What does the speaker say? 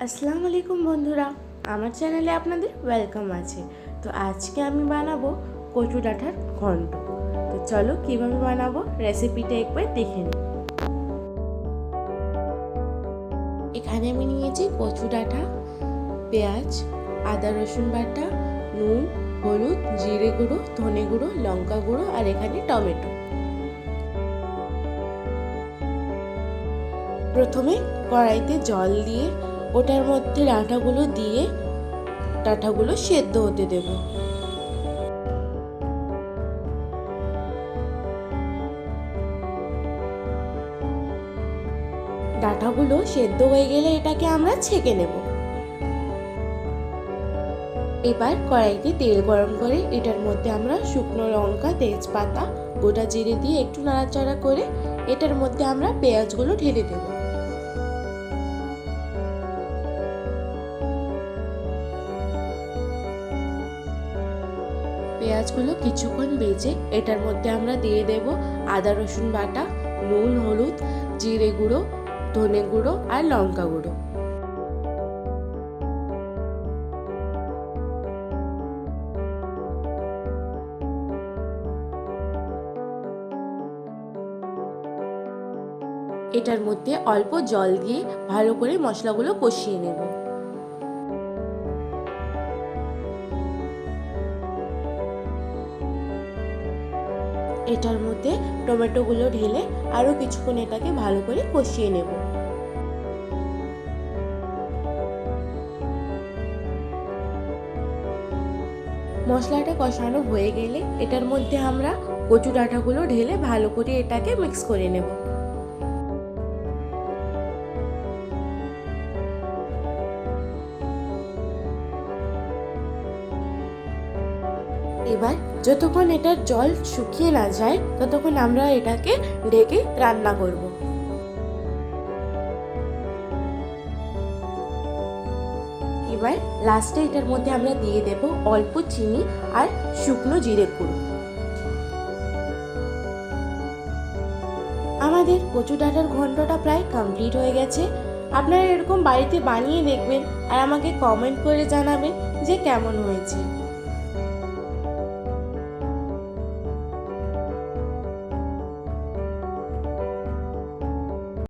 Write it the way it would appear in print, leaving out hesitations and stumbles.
আসসালামু আলাইকুম বন্ধুরা, আমার চ্যানেলে আপনাদের ওয়েলকাম আছে। তো আজকে আমি বানাবো কচু ডাঁটার ঘন্ট। তো চলো কীভাবে বানাবো রেসিপিটা একবার দেখে নিই। এখানে আমি নিয়েছি কচু ডাঁটা, পেঁয়াজ, আদা রসুন বাটা, নুন, হলুদ, জিরে গুঁড়ো, ধনে গুঁড়ো, লঙ্কা গুঁড়ো আর এখানে টমেটো। প্রথমে কড়াইতে জল দিয়ে ওটার মধ্যে ডাঁটাগুলো দিয়ে ডাঁটাগুলো সেদ্ধ হতে দেব। ডাঁটাগুলো সেদ্ধ হয়ে গেলে এটাকে আমরা ছেঁকে নেব। এবার কড়াইতে তেল গরম করে এটার মধ্যে আমরা শুকনো লঙ্কা, তেজপাতা, গোটা জিরে দিয়ে একটু নাড়াচাড়া করে এটার মধ্যে আমরা পেঁয়াজগুলো ঢেলে দেব। পেঁয়াজগুলো কিছুক্ষণ ভেজে এটার মধ্যে আমরা দিয়ে দেব আদা রসুন বাটা, নুন, হলুদ, জিরে গুঁড়ো, ধনে গুঁড়ো আর লঙ্কা গুঁড়ো। এটার মধ্যে অল্প জল দিয়ে ভালো করে মশলাগুলো কষিয়ে নেব। এটার মধ্যে টমেটোগুলো ঢেলে আরও কিছুক্ষণ এটাকে ভালো করে কষিয়ে নেব। মশলাটা কষানো হয়ে গেলে এটার মধ্যে আমরা কচু ডাঁটাগুলো ঢেলে ভালো করে এটাকে মিক্স করে নেব। এবার যতক্ষণ এটার জল শুকিয়ে না যায় ততক্ষণ আমরা এটাকে ঢেকে রান্না করব। এবার লাস্টে এটার মধ্যে আমরা দিয়ে দেব অল্প চিনি আর শুকনো জিরে গুঁড়ো। আমাদের কচু ডাঁটার ঘন্টটা প্রায় কমপ্লিট হয়ে গেছে। আপনারা এরকম বাড়িতে বানিয়ে দেখবেন আর আমাকে কমেন্ট করে জানাবেন যে কেমন হয়েছে।